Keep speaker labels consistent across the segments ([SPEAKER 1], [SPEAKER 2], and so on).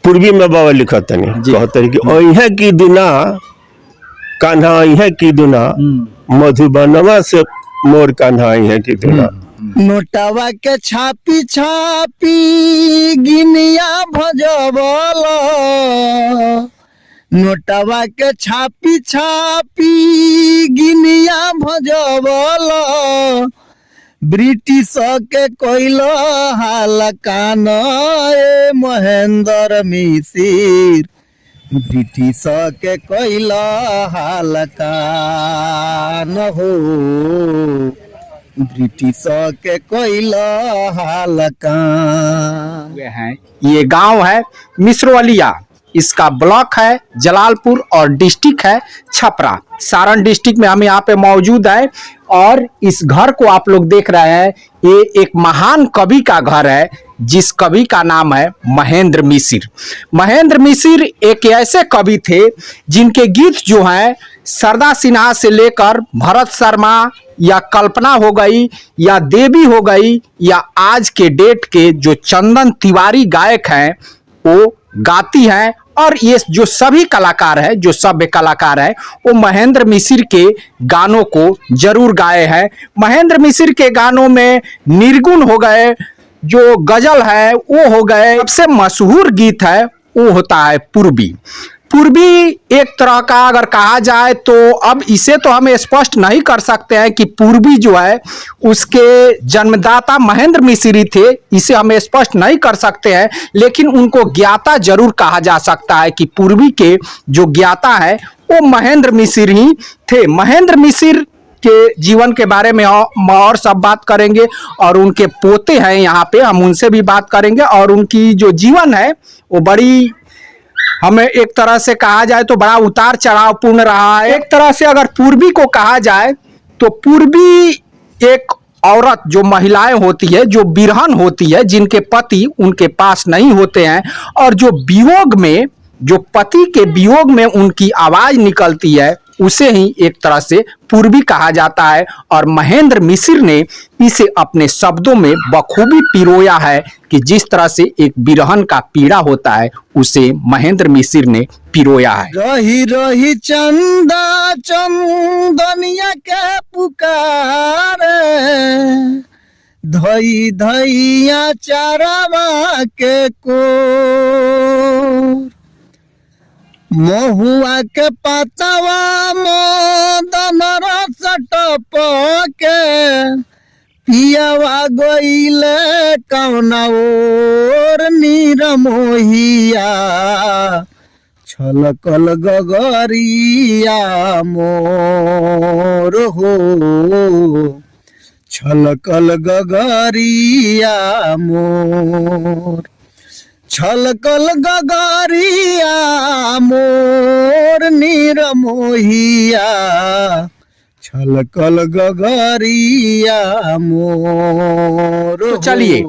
[SPEAKER 1] पूर्वी में बाबा लिखत नहीं कहते कि अहे की दुना कान्हा अहे की दुना मधुबनवा से मोर कान्हा अहे की दुना।
[SPEAKER 2] नोटवा के छापी छापी गिनिया भजबल, नोटवा के छापी छापी गिनिया भजबल, ब्रिटिश के कोइल हालकान ए महेंद्र मिसिर, ब्रिटिश के कोइल हालकान हो, ब्रिटिश के कोइला हालकान।
[SPEAKER 3] ये गांव है मिश्रवलिया, इसका ब्लॉक है जलालपुर और डिस्ट्रिक्ट है छपरा। सारण डिस्ट्रिक्ट में हम यहाँ पे मौजूद है और इस घर को आप लोग देख रहे हैं, ये एक महान कवि का घर है जिस कवि का नाम है महेंद्र मिसिर। महेंद्र मिसिर एक ऐसे कवि थे जिनके गीत जो हैं सरदा सिन्हा से लेकर भरत शर्मा या कल्पना हो गई या देवी हो गई या आज के डेट के जो चंदन तिवारी गायक हैं वो गाती हैं, और ये जो सभी कलाकार हैं, जो सभ्य कलाकार हैं, वो महेंद्र मिसिर के गानों को जरूर गाए हैं। महेंद्र मिसिर के गानों में निर्गुण हो गए, जो गजल है वो हो गए। सबसे मशहूर गीत है वो होता है पूर्वी। पूर्वी एक तरह का अगर कहा जाए तो अब इसे तो हम स्पष्ट नहीं कर सकते हैं कि पूर्वी जो है उसके जन्मदाता महेंद्र मिसिर थे, इसे हम स्पष्ट नहीं कर सकते हैं, लेकिन उनको ज्ञाता जरूर कहा जा सकता है कि पूर्वी के जो ज्ञाता है वो महेंद्र मिसिर ही थे। महेंद्र मिसिर के जीवन के बारे में और सब बात करेंगे और उनके पोते हैं यहाँ पे, हम उनसे भी बात करेंगे और उनकी जो जीवन है वो बड़ी, हमें एक तरह से कहा जाए तो बड़ा उतार चढ़ाव पूर्ण रहा है। एक तरह से अगर पूर्वी को कहा जाए तो पूर्वी एक औरत जो महिलाएं होती है, जो बिरहन होती है, जिनके पति उनके पास नहीं होते हैं और जो वियोग में, जो पति के वियोग में उनकी आवाज निकलती है, उसे ही एक तरह से पूर्वी कहा जाता है। और महेंद्र मिसिर ने इसे अपने शब्दों में बखूबी पिरोया है कि जिस तरह से एक बिरहन का पीड़ा होता है उसे महेंद्र मिसिर ने पिरोया है।
[SPEAKER 2] रही रही चंदा चंदनिया के पुकारे, धई धैया चारावा के को, महुआ के पतवा मदन रस टपके, पियावा गईले कौना ओर नीरमोहिया, छलकल गगरिया मोर हो, छलकल गगरिया मोर, छलकल गगरिया मोर नीरमोहिया, छलकल गगरिया मोर।
[SPEAKER 3] तो चलिए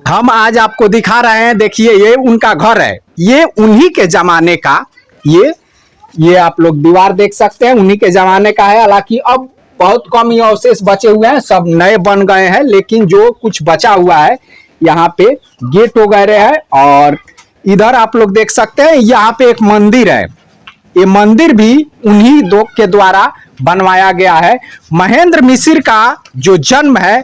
[SPEAKER 3] हम आज आपको दिखा रहे हैं, देखिए ये उनका घर है, ये उन्हीं के जमाने का, ये आप लोग दीवार देख सकते हैं, उन्हीं के जमाने का है। हालांकि अब बहुत कम ही अवशेष बचे हुए हैं, सब नए बन गए हैं, लेकिन जो कुछ बचा हुआ है यहाँ पे गेट वगैरह है। और इधर आप लोग देख सकते हैं यहाँ पे एक मंदिर है, ये मंदिर भी उन्हीं दो के द्वारा बनवाया गया है। महेंद्र मिसिर का जो जन्म है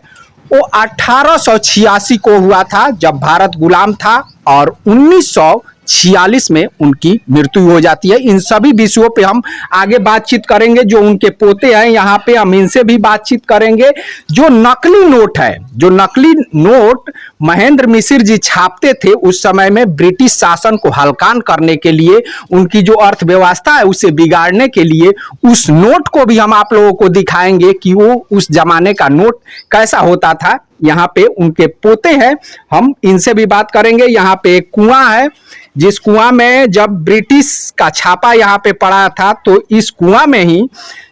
[SPEAKER 3] वो 1886 को हुआ था जब भारत गुलाम था, और 1946 में उनकी मृत्यु हो जाती है। इन सभी विषयों पे हम आगे बातचीत करेंगे। जो उनके पोते हैं यहाँ पे, हम इनसे भी बातचीत करेंगे। जो नकली नोट है, जो नकली नोट महेंद्र मिसिर जी छापते थे उस समय में ब्रिटिश शासन को हल्कान करने के लिए, उनकी जो अर्थव्यवस्था है उसे बिगाड़ने के लिए, उस नोट को भी हम आप लोगों को दिखाएंगे कि वो उस जमाने का नोट कैसा होता था। यहाँ पे उनके पोते हैं, हम इनसे भी बात करेंगे। यहाँ पे एक कुआं है, जिस कुआं में जब ब्रिटिश का छापा यहाँ पे पड़ा था तो इस कुआं में ही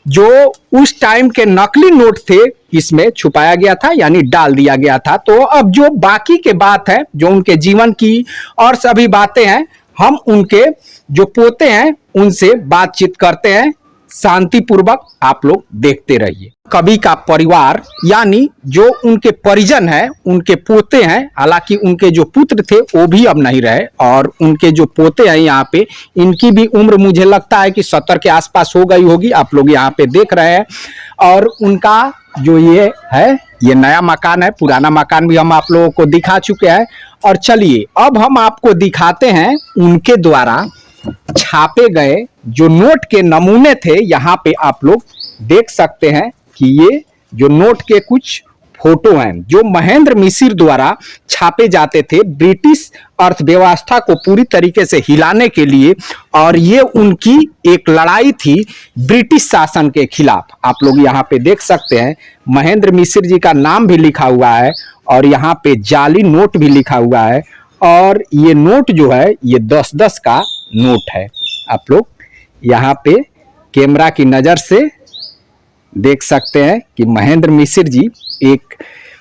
[SPEAKER 3] जो उस टाइम के नकली नोट थे इसमें छुपाया गया था, यानी डाल दिया गया था। तो अब जो बाकी के बात है, जो उनके जीवन की और सभी बातें हैं, हम उनके जो पोते हैं उनसे बातचीत करते हैं। शांतिपूर्वक आप लोग देखते रहिए। कवि का परिवार यानी जो उनके परिजन हैं, उनके पोते हैं, हालांकि उनके जो पुत्र थे वो भी अब नहीं रहे, और उनके जो पोते हैं यहाँ पे, इनकी भी उम्र मुझे लगता है कि 70 के आसपास हो गई होगी, आप लोग यहाँ पे देख रहे हैं। और उनका जो ये है, ये नया मकान है, पुराना मकान भी हम आप लोगों को दिखा चुके हैं। और चलिए अब हम आपको दिखाते हैं उनके द्वारा छापे गए जो नोट के नमूने थे। यहाँ पे आप लोग देख सकते हैं कि ये जो नोट के कुछ फोटो हैं जो महेंद्र मिसिर द्वारा छापे जाते थे ब्रिटिश अर्थव्यवस्था को पूरी तरीके से हिलाने के लिए, और ये उनकी एक लड़ाई थी ब्रिटिश शासन के खिलाफ। आप लोग यहाँ पे देख सकते हैं महेंद्र मिसिर जी का नाम भी लिखा हुआ है, और यहाँ पे जाली नोट भी लिखा हुआ है। और ये नोट जो है ये 10-10 का नोट है। आप लोग यहाँ पे कैमरा की नज़र से देख सकते हैं कि महेंद्र मिसिर जी एक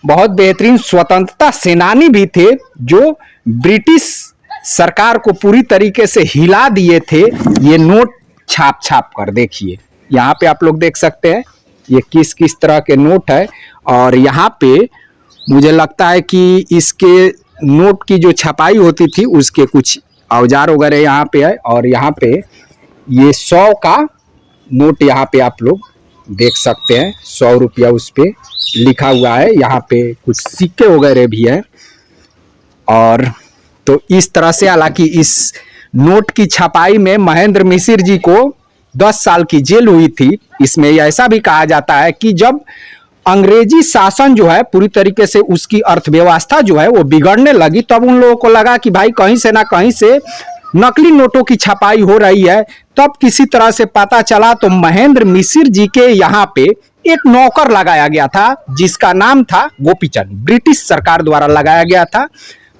[SPEAKER 3] बहुत बेहतरीन स्वतंत्रता सेनानी भी थे, जो ब्रिटिश सरकार को पूरी तरीके से हिला दिए थे। ये नोट छाप छाप कर देखिए, यहाँ पे आप लोग देख सकते हैं ये किस किस तरह के नोट है। और यहाँ पे मुझे लगता है कि इसके नोट की जो छपाई होती थी उसके कुछ औजार वगैरह यहाँ पे है। और यहाँ पे ये 100 का नोट यहाँ पे आप लोग देख सकते हैं, 100 रुपया उस पे लिखा हुआ है। यहाँ पे कुछ सिक्के वगैरह भी है। और तो इस तरह से, हालांकि इस नोट की छपाई में महेंद्र मिसिर जी को 10 साल की जेल हुई थी। इसमें ऐसा भी कहा जाता है कि जब अंग्रेजी शासन जो है पूरी तरीके से उसकी अर्थव्यवस्था जो है वो बिगड़ने लगी, तब उन लोगों को लगा कि भाई कहीं से ना कहीं से नकली नोटों की छपाई हो रही है। तब किसी तरह से पता चला तो महेंद्र मिसिर जी के यहाँ पे एक नौकर लगाया गया था जिसका नाम था गोपीचंद। ब्रिटिश सरकार द्वारा लगाया गया था,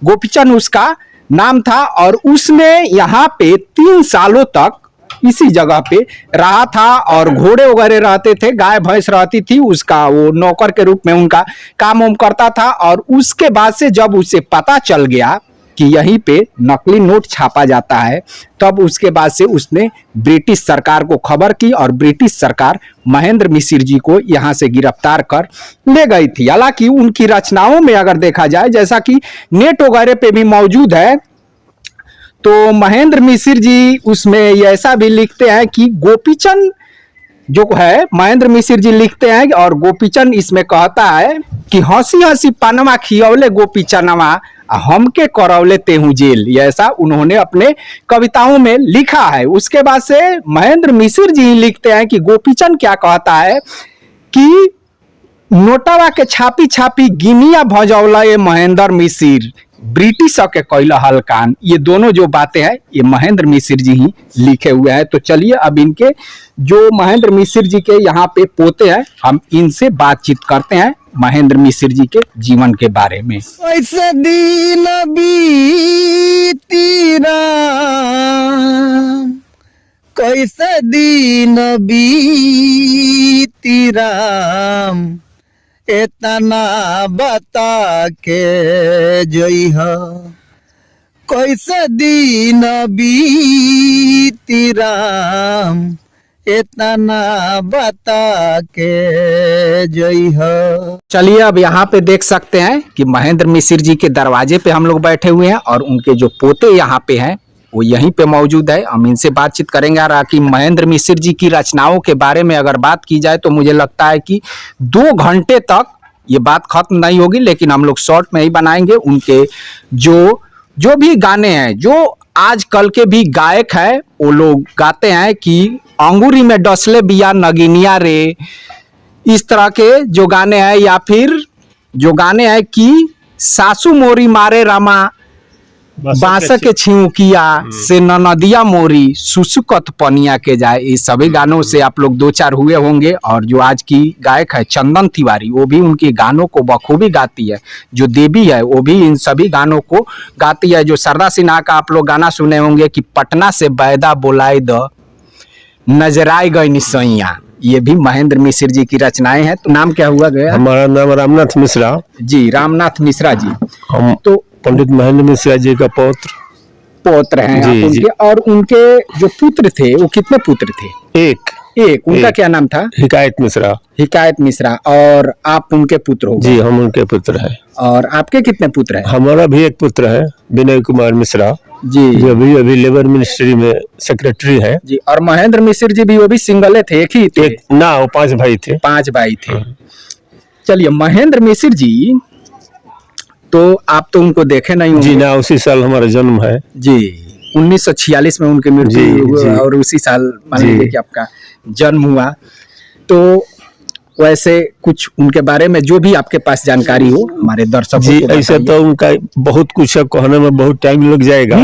[SPEAKER 3] गोपीचंद उसका नाम था। और उसने यहाँ पे 3 सालों तक इसी जगह पे रहा था, और घोड़े वगैरह रहते थे, गाय भैंस रहती थी, उसका वो नौकर के रूप में उनका काम वाम करता था। और उसके बाद से जब उसे पता चल गया कि यहीं पे नकली नोट छापा जाता है, तब उसके बाद से उसने ब्रिटिश सरकार को खबर की, और ब्रिटिश सरकार महेंद्र मिसिर जी को यहाँ से गिरफ्तार कर ले गई थी। हालांकि उनकी रचनाओं में अगर देखा जाए, जैसा कि नेट वगैरह पे भी मौजूद है, तो महेंद्र मिसिर जी उसमें ऐसा भी लिखते हैं कि गोपीचंद जो है, महेंद्र मिसिर जी लिखते हैं, और गोपीचंद इसमें कहता है कि हंसी हंसी पनमा खियौले गोपीचंदवा हमके करौले तेहू जेल। ये ऐसा उन्होंने अपने कविताओं में लिखा है। उसके बाद से महेंद्र मिसिर जी लिखते हैं कि गोपीचंद क्या कहता है कि नोटवा के छापी छापी गिनिया भजौला ये महेंद्र मिसिर ब्रिटिश के कैला हलकान। ये दोनों जो बातें हैं ये महेंद्र मिसिर जी ही लिखे हुए हैं। तो चलिए अब इनके जो महेंद्र मिसिर जी के यहाँ पे पोते हैं, हम इनसे बातचीत करते हैं महेंद्र मिसिर जी के जीवन के बारे में।
[SPEAKER 2] कैसे दिन बीती राम, कैसे दिन बीती राम, इतना बता के जइह। कैसे दिन बीती राम, इतना बता के जइह।
[SPEAKER 3] चलिए अब यहाँ पे देख सकते हैं कि महेंद्र मिसिर जी के दरवाजे पे हम लोग बैठे हुए हैं, और उनके जो पोते यहाँ पे हैं वो यहीं पे मौजूद है। हम इनसे बातचीत करेंगे। और कि महेंद्र मिसिर जी की रचनाओं के बारे में अगर बात की जाए तो मुझे लगता है कि 2 घंटे तक ये बात खत्म नहीं होगी, लेकिन हम लोग शॉर्ट में ही बनाएंगे। उनके जो भी गाने हैं, जो आजकल के भी गायक हैं, वो लोग गाते हैं कि अंगूरी में डसले बिया नगिनिया रे, इस तरह के जो गाने हैं, या फिर जो गाने हैं कि सासू मोरी मारे रामा बांस के छिउकिया से नदिया मोरी सुसुकत पनिया के जाए। ये सभी गानों से आप लोग 2-4 हुए होंगे। और जो आज की गायक है चंदन तिवारी, वो भी उनके गानों को बखूबी गाती है। जो देवी है वो भी इन सभी गानों को गाती है। जो शारदा सिन्हा का आप लोग गाना सुने होंगे कि पटना से बैदा बोलाई द नजराई गई निसैया, ये भी महेंद्र मिसिर जी की रचनाएं हैं। तो नाम क्या हुआ गया?
[SPEAKER 1] हमारा नाम रामनाथ मिश्रा जी।
[SPEAKER 3] रामनाथ मिश्रा जी।
[SPEAKER 1] हम
[SPEAKER 3] तो
[SPEAKER 1] पंडित महेंद्र मिश्रा जी का पौत्र
[SPEAKER 3] हैं
[SPEAKER 1] जी,
[SPEAKER 3] उनके। और उनके जो पुत्र थे वो कितने पुत्र थे?
[SPEAKER 1] एक
[SPEAKER 3] एक उनका
[SPEAKER 1] एक।
[SPEAKER 3] क्या नाम था?
[SPEAKER 1] हिकायत मिश्रा।
[SPEAKER 3] हिकायत मिश्रा। और आप उनके पुत्र हो?
[SPEAKER 1] जी, हम उनके पुत्र हैं।
[SPEAKER 3] और आपके कितने पुत्र हैं?
[SPEAKER 1] हमारा भी एक पुत्र है, विनय कुमार मिश्रा,
[SPEAKER 3] जी
[SPEAKER 1] जो अभी लेबर मिनिस्ट्री में सेक्रेटरी है।
[SPEAKER 3] जी। और महेंद्र मिश्र जी भी, वो भी सिंगल थे, एक ही थे?
[SPEAKER 1] एक ना, वो 5 भाई थे।
[SPEAKER 3] 5 भाई थे। चलिए, महेंद्र मिश्र जी, तो आप तो उनको देखे नहीं होंगे।
[SPEAKER 1] जी ना, उसी साल हमारा जन्म है।
[SPEAKER 3] जी, 1946 में उनकी मृत्यु
[SPEAKER 1] जी,
[SPEAKER 3] हुई
[SPEAKER 1] जी।
[SPEAKER 3] और उसी साल मान
[SPEAKER 1] जी।
[SPEAKER 3] लीजिए कि आपका जन्म हुआ। तो वैसे कुछ उनके बारे में जो भी आपके पास जानकारी हो हमारे दर्शकों
[SPEAKER 1] जी,
[SPEAKER 3] को
[SPEAKER 1] ऐसे
[SPEAKER 3] बताइए।
[SPEAKER 1] तो उनका बहुत कुछ है, कहने में बहुत टाइम लग जाएगा।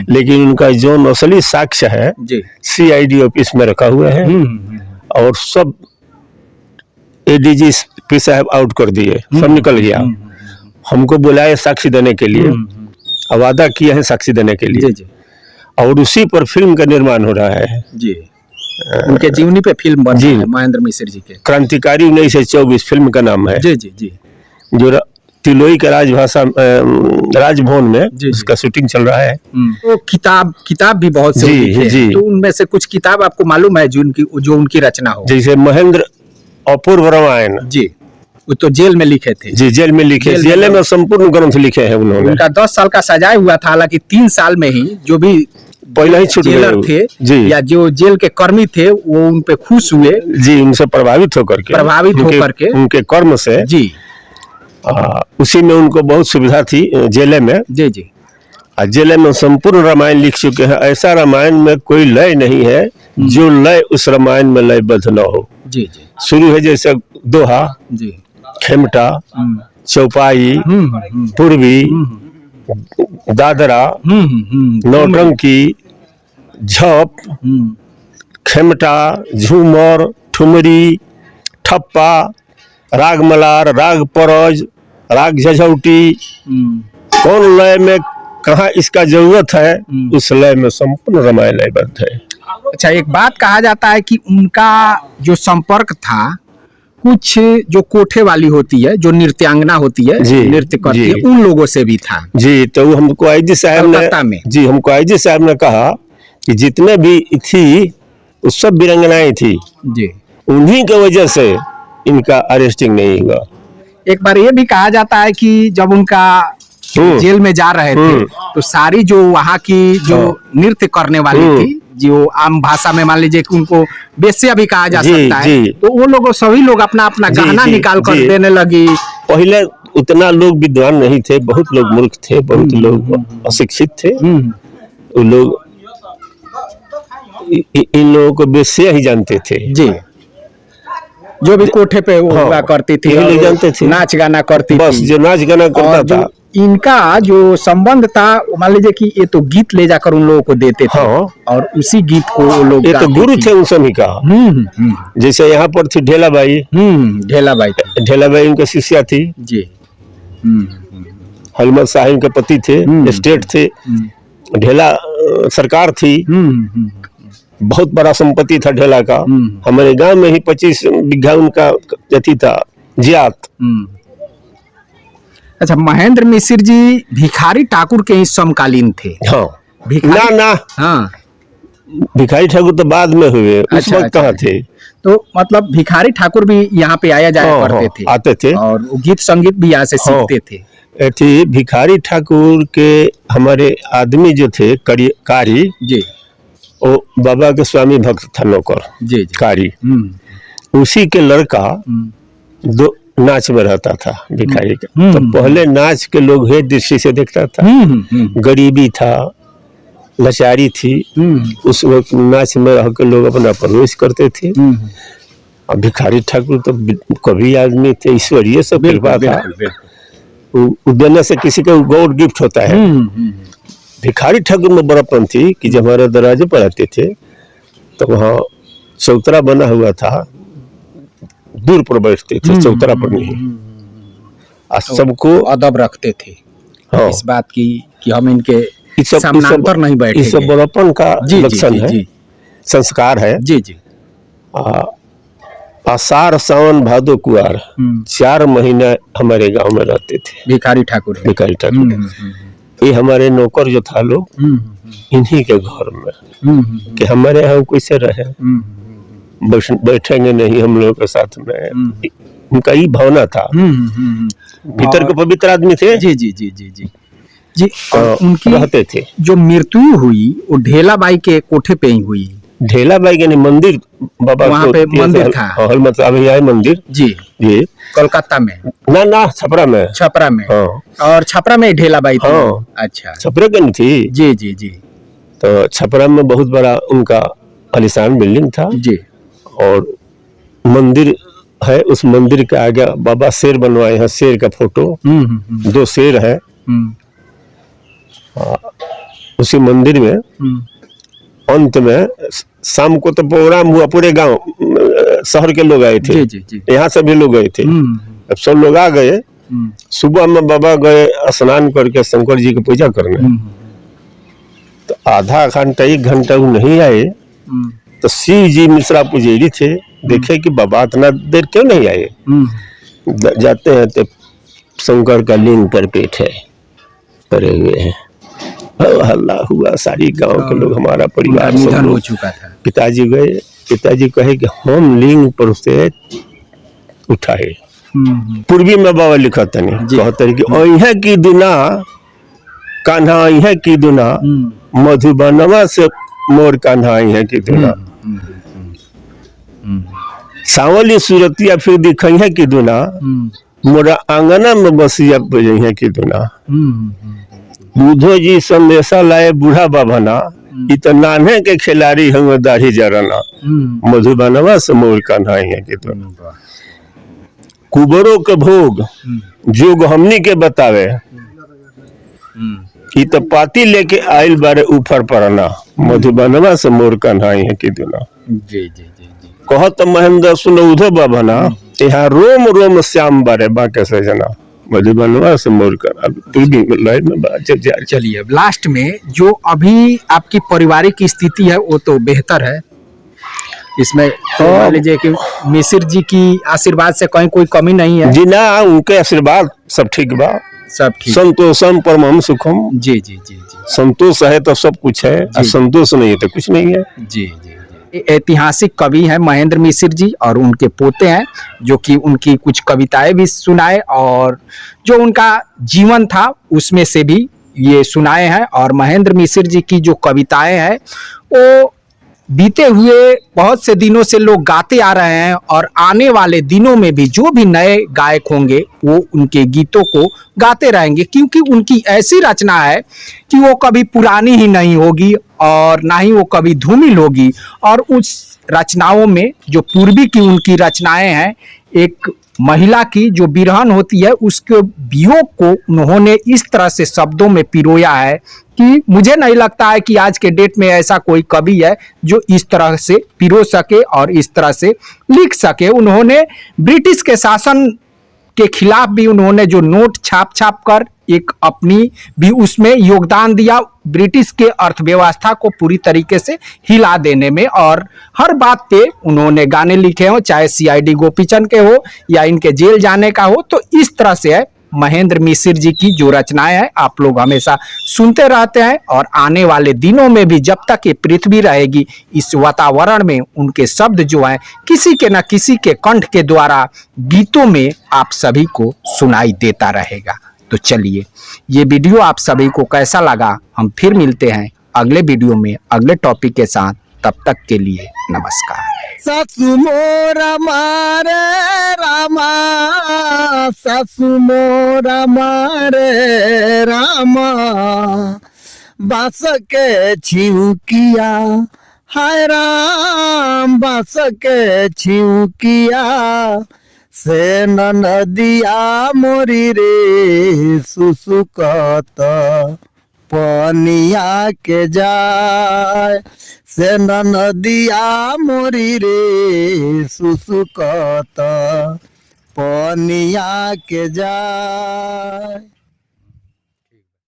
[SPEAKER 1] लेकिन उनका जो असली साक्ष्य है
[SPEAKER 3] जी।
[SPEAKER 1] CID ऑफिस में रखा हुआ है और सब ADG पी साहब आउट कर दिए, सब निकल गया। हमको बुलाए साक्षी देने के लिए, वादा किया है साक्षी देने के लिए।
[SPEAKER 3] जी जी
[SPEAKER 1] और उसी पर फिल्म का निर्माण हो रहा है।
[SPEAKER 3] जी। उनके जीवनी पे फिल्म बन
[SPEAKER 1] जी।
[SPEAKER 3] रही है महेंद्र मिश्र जी के।
[SPEAKER 1] क्रांतिकारी 1924 फिल्म का नाम है,
[SPEAKER 3] जी जी जी
[SPEAKER 1] जो तिलोई के राजभाषा राजभवन में
[SPEAKER 3] जी।
[SPEAKER 1] उसका शूटिंग चल रहा है।
[SPEAKER 3] तो किताब भी बहुत से
[SPEAKER 1] जी,
[SPEAKER 3] लिखे हैं।
[SPEAKER 1] जी।
[SPEAKER 3] तो उनमें से कुछ किताब आपको मालूम है जो उनकी रचना हो?
[SPEAKER 1] जैसे महेंद्र अपूर्व रामायण।
[SPEAKER 3] जी, वो तो जेल में लिखे थे।
[SPEAKER 1] जी, जेल में लिखे, जेल में संपूर्ण ग्रंथ लिखे हैं उन्होंने।
[SPEAKER 3] उनका 10 साल का सजाए हुआ था, हालांकि 3 साल में ही जो भी
[SPEAKER 1] पहले ही छूट
[SPEAKER 3] जेलर
[SPEAKER 1] गए।
[SPEAKER 3] थे
[SPEAKER 1] जी।
[SPEAKER 3] या जो जेल के कर्मी थे, वो उन पे खुश हुए।
[SPEAKER 1] जी, उनसे प्रभावित होकर के उनके कर्म से।
[SPEAKER 3] जी।
[SPEAKER 1] उसी में उनको बहुत सुविधा थी जेल में।
[SPEAKER 3] जी जी।
[SPEAKER 1] जेल में संपूर्ण रामायण लिख चुके हैं। ऐसा रामायण में कोई लय नहीं है जो लय उस रामायण में लयबद्ध न हो।
[SPEAKER 3] जी जी।
[SPEAKER 1] शुरू है जैसे दोहा,
[SPEAKER 3] जी।
[SPEAKER 1] खेमटा, चौपाई, पूर्वी, दादरा, नौटंकी, झप, खेमटा, झूमर, ठुमरी, ठप्पा, राग मलार, राग परज, राग झझौटी, कौन लय में कहाँ इसका जरूरत है, उस लय में संपूर्ण रामायण लयबद्ध है।
[SPEAKER 3] अच्छा, एक बात कहा जाता है कि उनका जो संपर्क था, कुछ जो कोठे वाली होती है, जो नृत्यांगना होती है,
[SPEAKER 1] जी,
[SPEAKER 3] नृत्य करती
[SPEAKER 1] जी।
[SPEAKER 3] है, उन लोगों से भी था।
[SPEAKER 1] जी, तो हमको IG साहब
[SPEAKER 3] कलकत्ता में।
[SPEAKER 1] ने, जी, हमको IG साहब ने कहा कि जितने भी थी वो सब वीरांगनाएं थी,
[SPEAKER 3] जी।
[SPEAKER 1] उन्हीं की वजह से इनका अरेस्टिंग नहीं हुआ।
[SPEAKER 3] एक बार ये भी कहा जाता है कि जब उनका जेल में जा रहे थे, तो सारी जो वहाँ की जो नृत्य करने वाली थी, जो आम भाषा में मान लीजिए कि उनको बेश्या भी कहा जा सकता है, तो वो लोग सभी लोग अपना अपना गहना निकाल कर देने लगी।
[SPEAKER 1] पहले उतना लोग विद्वान नहीं थे, बहुत लोग मूर्ख थे, बहुत लोग अशिक्षित थे। वो लोग इन लोगों को बेश्या ही जानते थे।
[SPEAKER 3] जी। जो भी कोठे पे वो हुआ करती थी,
[SPEAKER 1] यही जानते थे,
[SPEAKER 3] नाच गाना करती
[SPEAKER 1] बस
[SPEAKER 3] थी।
[SPEAKER 1] जो नाच गाना करता था।
[SPEAKER 3] इनका जो संबंध था, मान लीजिए कि ये तो गीत ले जाकर उन लोगों को देते थे। और उसी गीत को वो लोग
[SPEAKER 1] ये तो गुरु थे उन सभी का। जैसे यहाँ पर थी ढेलाबाई। ढेलाबाई उनका शिष्या थी।
[SPEAKER 3] जी।
[SPEAKER 1] हलमत शाह उनके पति थे, स्टेट थे। ढेला सरकार थी, बहुत बड़ा संपत्ति था ढेला का। हमारे गांव में ही 25 बीघा उनका जती था, जियात।
[SPEAKER 3] अच्छा, महेंद्र मिश्र जी भिखारी ठाकुर के ही समकालीन थे।
[SPEAKER 1] हाँ।
[SPEAKER 3] ना।
[SPEAKER 1] हाँ, भिखारी ठाकुर तो बाद में हुए, उस वक्त कहाँ थे।
[SPEAKER 3] तो मतलब भिखारी ठाकुर भी यहाँ पे आया जाया करते थे,
[SPEAKER 1] आते थे,
[SPEAKER 3] और गीत संगीत भी यहाँ से सीखते थे।
[SPEAKER 1] थी भिखारी ठाकुर के हमारे आदमी जो थे कारी
[SPEAKER 3] जी,
[SPEAKER 1] वो बाबा के स्वामी भक्त था नौकर।
[SPEAKER 3] जी,
[SPEAKER 1] कारी, उसी के लड़का दो नाच में रहता था भिखारी का। तो पहले नाच के लोग हे दृष्टि से देखता था। गरीबी था, लाचारी थी, उस वक्त नाच में रह के लोग अपना प्रवेश करते थे। और भिखारी ठाकुर तो कवि आदमी थे, ईश्वरीय सब कृपा था। देने से किसी का गॉड गिफ्ट होता है। भिखारी ठाकुर में बड़ापन थी कि जब हमारे दरवाजे पर आते थे तो वहाँ चौतरा बना हुआ था, दूर पर बैठते थे, चौतरा पर नहीं। सबको
[SPEAKER 3] अदब रखते थे। हाँ। इस बात की कि हम इनके समानांतर नहीं बैठे।
[SPEAKER 1] इस बड़ापन का लक्षण है, संस्कार है।
[SPEAKER 3] जी जी।
[SPEAKER 1] आषाढ़ सावन भादो कुआर 4 महीना हमारे गांव में रहते थे
[SPEAKER 3] भिखारी ठाकुर।
[SPEAKER 1] ये हमारे नौकर जो था लोग, इन्हीं के घर में कि हमारे यहाँ कैसे रहे। बैठेंगे नहीं हम लोगों के साथ में, उनका ही भावना था। भीतर के पवित्र आदमी थे।
[SPEAKER 3] जी जी जी जी जी जी। और उनकी
[SPEAKER 1] रहते थे।
[SPEAKER 3] जो मृत्यु हुई वो ढेलाबाई के कोठे पे ही हुई।
[SPEAKER 1] ढेलाबाई के नहीं, मंदिर बाबा
[SPEAKER 3] वहाँ पे मंदिर था।
[SPEAKER 1] हॉल मतलब अभी है मंदिर
[SPEAKER 3] जी
[SPEAKER 1] जी,
[SPEAKER 3] कोलकाता में
[SPEAKER 1] ना छपरा में।
[SPEAKER 3] छपरा में।
[SPEAKER 1] हाँ।
[SPEAKER 3] और छपरा में ढेलाबाई थी।
[SPEAKER 1] हाँ।
[SPEAKER 3] अच्छा।
[SPEAKER 1] छपरा के नहीं थी।
[SPEAKER 3] जी जी जी।
[SPEAKER 1] तो छपरा में बहुत बड़ा उनका आलीशान बिल्डिंग था।
[SPEAKER 3] जी।
[SPEAKER 1] और मंदिर है, उस मंदिर के आगे बाबा शेर बनवाए हैं, शेर का फोटो। 2 शेर है उसी मंदिर में। अंत में शाम को तो प्रोग्राम हुआ, पूरे गांव शहर के लोग आए थे।
[SPEAKER 3] जी जी जी।
[SPEAKER 1] यहाँ से भी लोग गए थे। अब सब लोग आ गए। सुबह में बाबा गए स्नान करके शंकर जी की पूजा करने। तो आधा घंटा 1 घंटा वो नहीं आए। तो शिव जी मिश्रा पुजारी थे, देखे कि बाबा इतना देर क्यों नहीं आए। जाते हैं तो शंकर का लिंग पर पेट है, पड़े हुए हैं। हल्ला हुआ, सारी गांव के लोग, हमारा परिवार सब
[SPEAKER 3] निधन हो
[SPEAKER 1] लोग।
[SPEAKER 3] चुका था।
[SPEAKER 1] पिताजी गए, पिताजी कहे कि हम लिंग पर से उठाए। पूर्वी में बाबा लिखते नहीं, कहते कि अहे की दुना कान्हा अहे की दुना, मधुबनवा से मोर कान्हा अहे की दुना, सावली सूरतिया फिर दिखे की दुना, मोरा आंगना में बसिया बजे की दुना। बुधो जी संदेशा लाए बूढ़ा बाबना, इत नान्हे के खिलाड़ी हमें दाढ़ी जरना, मधुबनवा से मोर कान्हा है के तो। कुबरों के भोग जोग हमनी के बतावे, इत पाती लेके आइल बारे ऊपर पड़ना, मधुबनवा से मोर कान्हा है के दुना।
[SPEAKER 3] जी जी जी जी।
[SPEAKER 1] कहत महेंद्र सुन उधो बाबना, यहाँ रोम रोम श्याम बारे बाके से जना, मधुबनवा से मोर कान्हा।
[SPEAKER 3] चलिए लास्ट में जो अभी आपकी पारिवारिक स्थिति है वो तो बेहतर है, इसमें मान लीजिए कि मिसिर जी की आशीर्वाद से कहीं कोई कमी नहीं है।
[SPEAKER 1] जी ना, उनके आशीर्वाद सब ठीक बा,
[SPEAKER 3] सब ठीक।
[SPEAKER 1] संतोषम परमम सुखम।
[SPEAKER 3] जी जी जी जी।
[SPEAKER 1] संतोष है तो सब कुछ है, और संतोष नहीं है तो कुछ नहीं है।
[SPEAKER 3] जी जी। ऐतिहासिक कवि हैं महेंद्र मिसिर जी, और उनके पोते हैं जो कि उनकी कुछ कविताएं भी सुनाए, और जो उनका जीवन था उसमें से भी ये सुनाए हैं। और महेंद्र मिसिर जी की जो कविताएं हैं वो बीते हुए बहुत से दिनों से लोग गाते आ रहे हैं, और आने वाले दिनों में भी जो भी नए गायक होंगे वो उनके गीतों को गाते रहेंगे, क्योंकि उनकी ऐसी रचना है कि वो कभी पुरानी ही नहीं होगी और ना ही वो कभी धूमिल होगी। और उस रचनाओं में जो पूर्वी की उनकी रचनाएं हैं, एक महिला की जो बिरहन होती है उसके वियोग को उन्होंने इस तरह से शब्दों में पिरोया है कि मुझे नहीं लगता है कि आज के डेट में ऐसा कोई कवि है जो इस तरह से पिरो सके और इस तरह से लिख सके। उन्होंने ब्रिटिश के शासन के खिलाफ भी उन्होंने जो नोट छाप छाप कर एक अपनी भी उसमें योगदान दिया, ब्रिटिश के अर्थव्यवस्था को पूरी तरीके से हिला देने में। और हर बात पे उन्होंने गाने लिखे हो, चाहे सीआईडी गोपीचंद के हो या इनके जेल जाने का हो। तो इस तरह से है महेंद्र मिसिर जी की जो रचनाएं हैं, आप लोग हमेशा सुनते रहते हैं, और आने वाले दिनों में भी जब तक ये पृथ्वी रहेगी इस वातावरण में उनके शब्द जो हैं किसी के न किसी के कंठ के द्वारा गीतों में आप सभी को सुनाई देता रहेगा। तो चलिए, ये वीडियो आप सभी को कैसा लगा, हम फिर मिलते हैं अगले वीडियो में अगले टॉपिक के साथ। तब तक के लिए नमस्कार।
[SPEAKER 2] सासु मोरा मारे रामा, सासु मोरा मारे रामा, बास के छिउकिया, हाय राम बास के छिउकिया, से नदिया मोरी रे सुसुकत पनिया के जाय, से नदिया मोरी रे सुसुकत पनिया के जाय।